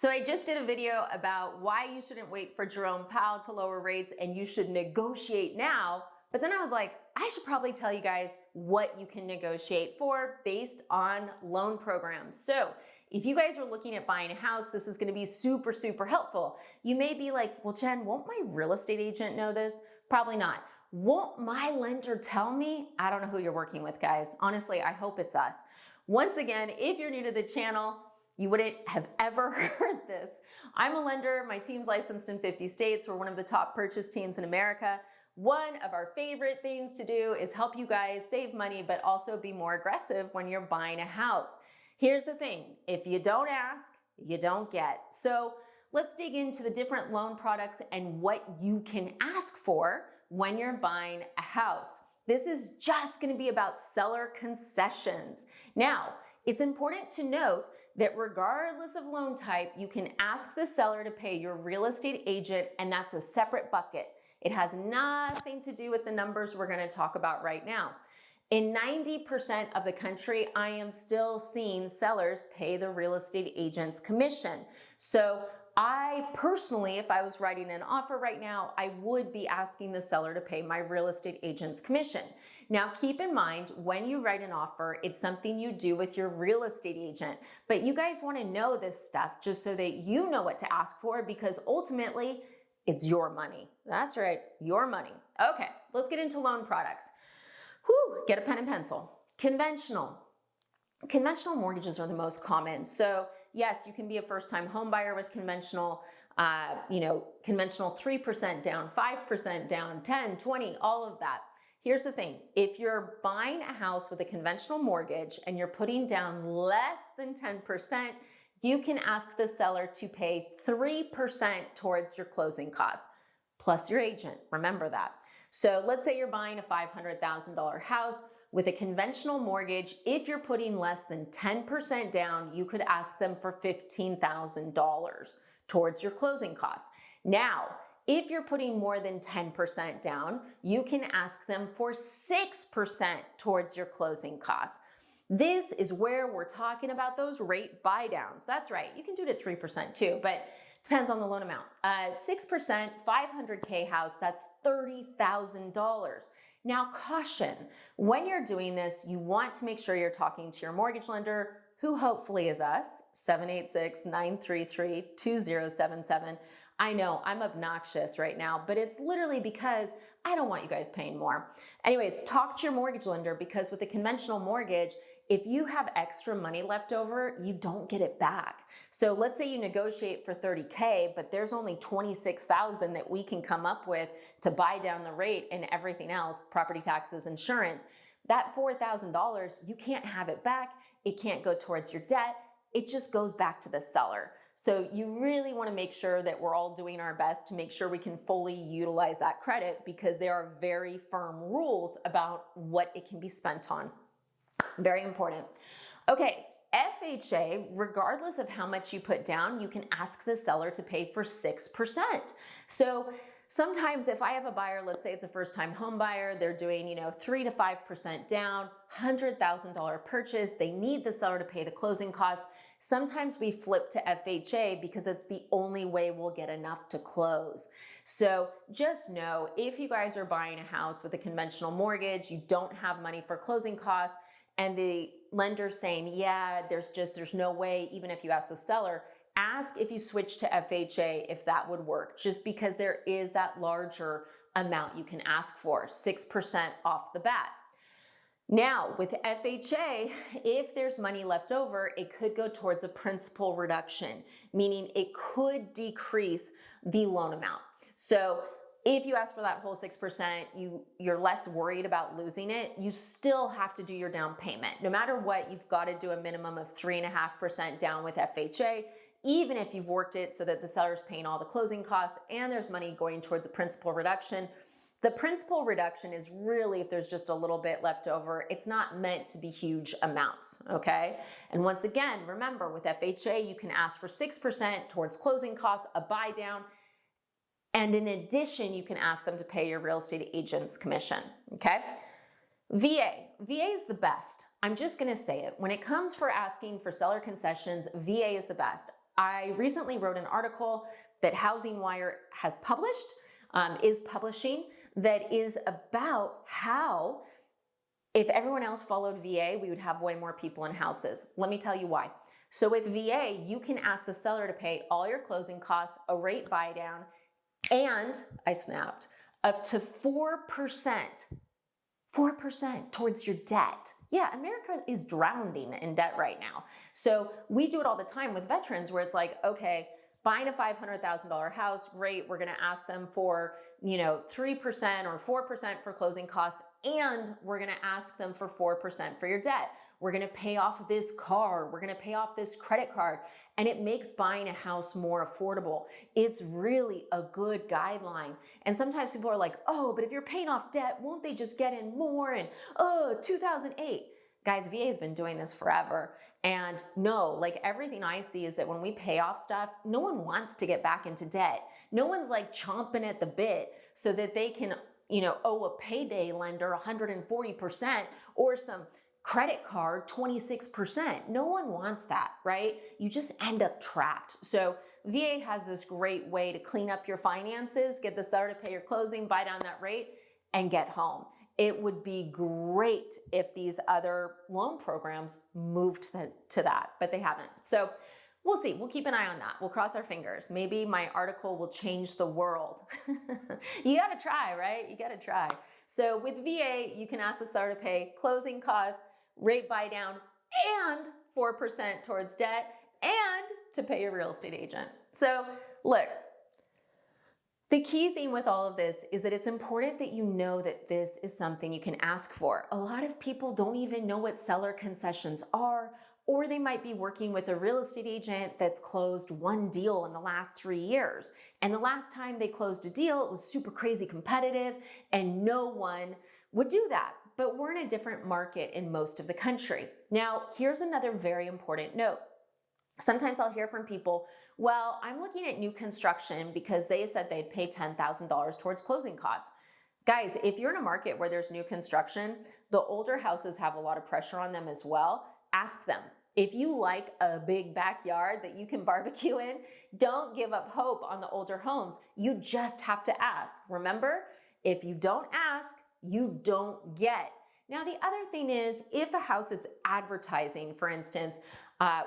So I just did a video about why you shouldn't wait for Jerome Powell to lower rates and you should negotiate now. But then I was like, I should probably tell you guys what you can negotiate for based on loan programs. So if you guys are looking at buying a house, this is going to be super, super helpful. You may be like, well, Jen, won't my real estate agent know this? Probably not. Won't my lender tell me? I don't know who you're working with, guys. Honestly, I hope it's us. Once again, if you're new to the channel, you wouldn't have ever heard this. I'm a lender. My team's licensed in 50 states. We're one of the top purchase teams in America. One of our favorite things to do is help you guys save money, but also be more aggressive when you're buying a house. Here's the thing. If you don't ask, you don't get. So let's dig into the different loan products and what you can ask for when you're buying a house. This is just going to be about seller concessions. Now, it's important to note that regardless of loan type, you can ask the seller to pay your real estate agent, and that's a separate bucket. It has nothing to do with the numbers we're going to talk about right now. In 90% of the country, I am still seeing sellers pay the real estate agent's commission. So I personally, if I was writing an offer right now, I would be asking the seller to pay my real estate agent's commission. Now, keep in mind, when you write an offer, it's something you do with your real estate agent, but you guys want to know this stuff just so that you know what to ask for, because ultimately it's your money. That's right, your money. Okay, let's get into loan products. Get a pen and pencil. Conventional mortgages are the most common. So yes, you can be a first-time home buyer with conventional, conventional 3% down, 5% down, 10, 20, all of that. Here's the thing. If you're buying a house with a conventional mortgage and you're putting down less than 10%, you can ask the seller to pay 3% towards your closing costs, plus your agent. Remember that. So let's say you're buying a $500,000 house with a conventional mortgage. If you're putting less than 10% down, you could ask them for $15,000 towards your closing costs. Now, if you're putting more than 10% down, you can ask them for 6% towards your closing costs. This is where we're talking about those rate buy downs. That's right. You can do it at 3% too, but depends on the loan amount. 6%, $500K house, that's $30,000. Now, caution, when you're doing this, you want to make sure you're talking to your mortgage lender, who hopefully is us, 786-933-2077. I know I'm obnoxious right now, but it's literally because I don't want you guys paying more. Anyways, talk to your mortgage lender, because with a conventional mortgage, if you have extra money left over, you don't get it back. So let's say you negotiate for $30K, but there's only $26,000 that we can come up with to buy down the rate and everything else, property taxes, insurance. That $4,000, you can't have it back. It can't go towards your debt. It just goes back to the seller. So you really want to make sure that we're all doing our best to make sure we can fully utilize that credit, because there are very firm rules about what it can be spent on. Very important. Okay, FHA, regardless of how much you put down, you can ask the seller to pay for 6%. So sometimes if I have a buyer, let's say it's a first-time home buyer, they're doing, 3 to 5% down, $100,000 purchase, they need the seller to pay the closing costs. Sometimes we flip to FHA because it's the only way we'll get enough to close. So just know, if you guys are buying a house with a conventional mortgage, you don't have money for closing costs, and the lender's saying, yeah, there's no way, even if you ask the seller, ask if you switch to FHA if that would work, just because there is that larger amount you can ask for, 6% off the bat. Now, with FHA, if there's money left over, it could go towards a principal reduction, meaning it could decrease the loan amount. So if you ask for that whole 6%, you're less worried about losing it. You still have to do your down payment. No matter what, you've got to do a minimum of 3.5% down with FHA, even if you've worked it so that the seller's paying all the closing costs and there's money going towards a principal reduction. The principal reduction is really if there's just a little bit left over. It's not meant to be huge amounts, okay? And once again, remember, with FHA, you can ask for 6% towards closing costs, a buy down, and in addition, you can ask them to pay your real estate agent's commission, okay? VA is the best. I'm just gonna say it. When it comes for asking for seller concessions, VA is the best. I recently wrote an article that Housing Wire has published, is publishing, that is about how if everyone else followed VA, we would have way more people in houses. Let me tell you why. So with VA, you can ask the seller to pay all your closing costs, a rate buy down, and I snapped, up to 4% towards your debt. Yeah, America is drowning in debt right now. So we do it all the time with veterans where it's like, okay, buying a $500,000 house, great. We're gonna ask them for, 3% or 4% for closing costs, and we're gonna ask them for 4% for your debt. We're gonna pay off this car. We're gonna pay off this credit card. And it makes buying a house more affordable. It's really a good guideline. And sometimes people are like, oh, but if you're paying off debt, won't they just get in more? And 2008. Guys, VA has been doing this forever. And no, like everything I see is that when we pay off stuff, no one wants to get back into debt. No one's like chomping at the bit so that they can, owe a payday lender 140% or some credit card 26%. No one wants that, right? You just end up trapped. So VA has this great way to clean up your finances, get the seller to pay your closing, buy down that rate, and get home. It would be great if these other loan programs moved to that, but they haven't. So we'll see. We'll keep an eye on that. We'll cross our fingers. Maybe my article will change the world. You gotta try, right? You gotta try. So with VA, you can ask the seller to pay closing costs, rate buy down, and 4% towards debt, and to pay your real estate agent. So look, the key thing with all of this is that it's important that you know that this is something you can ask for. A lot of people don't even know what seller concessions are, or they might be working with a real estate agent that's closed one deal in the last 3 years. And the last time they closed a deal, it was super crazy competitive and no one would do that. But we're in a different market in most of the country. Now, here's another very important note. Sometimes I'll hear from people, well, I'm looking at new construction because they said they'd pay $10,000 towards closing costs. Guys, if you're in a market where there's new construction, the older houses have a lot of pressure on them as well. Ask them. If you like a big backyard that you can barbecue in, don't give up hope on the older homes. You just have to ask. Remember, if you don't ask, you don't get. Now, the other thing is, if a house is advertising, for instance,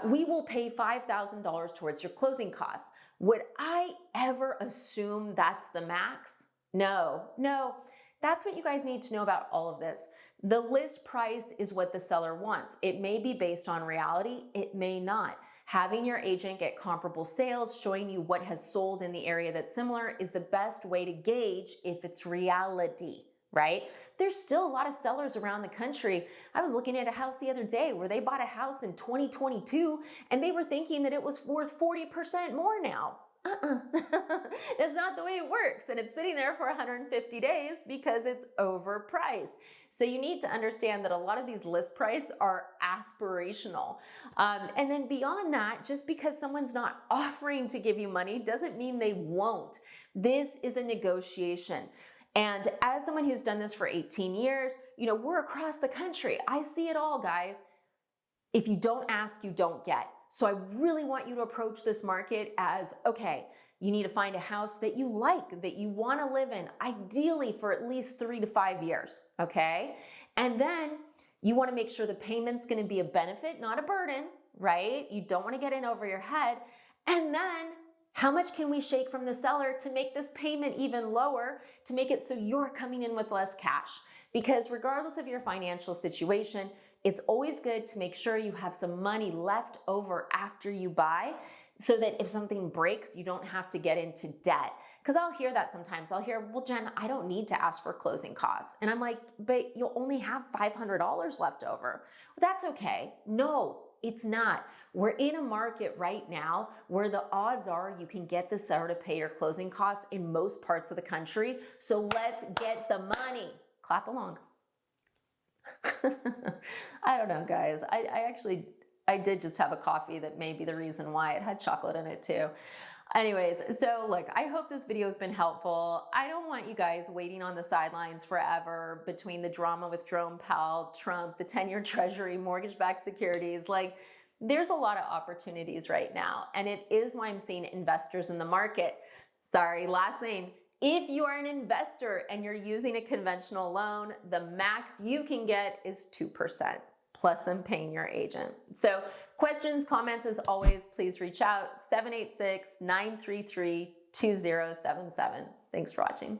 we will pay $5,000 towards your closing costs. Would I ever assume that's the max? No. That's what you guys need to know about all of this. The list price is what the seller wants. It may be based on reality, it may not. Having your agent get comparable sales, showing you what has sold in the area that's similar, is the best way to gauge if it's reality, right? There's still a lot of sellers around the country. I was looking at a house the other day where they bought a house in 2022 and they were thinking that it was worth 40% more now. That's not the way it works. And it's sitting there for 150 days because it's overpriced. So you need to understand that a lot of these list price are aspirational. And then beyond that, just because someone's not offering to give you money doesn't mean they won't. This is a negotiation. And as someone who's done this for 18 years, we're across the country. I see it all, guys. If you don't ask, you don't get. So I really want you to approach this market as, okay, you need to find a house that you like, that you want to live in, ideally for at least 3 to 5 years, okay? And then you want to make sure the payment's going to be a benefit, not a burden, right? You don't want to get in over your head. And then how much can we shake from the seller to make this payment even lower, to make it so you're coming in with less cash? Because regardless of your financial situation, it's always good to make sure you have some money left over after you buy so that if something breaks, you don't have to get into debt. Because I'll hear that sometimes. I'll hear, well, Jen, I don't need to ask for closing costs. And I'm like, but you'll only have $500 left over. Well, that's okay. No, it's not. We're in a market right now where the odds are you can get the seller to pay your closing costs in most parts of the country. So let's get the money. Clap along. I don't know, guys. I did just have a coffee that may be the reason why. It had chocolate in it too. Anyways, so look, I hope this video has been helpful. I don't want you guys waiting on the sidelines forever between the drama with Jerome Powell, Trump, the 10-year Treasury, mortgage-backed securities. Like, There's a lot of opportunities right now, and it is why I'm seeing investors in the market. Sorry, last thing. If you are an investor and you're using a conventional loan, the max you can get is 2%, plus them paying your agent. So questions, comments, as always, please reach out, 786-933-2077. Thanks for watching.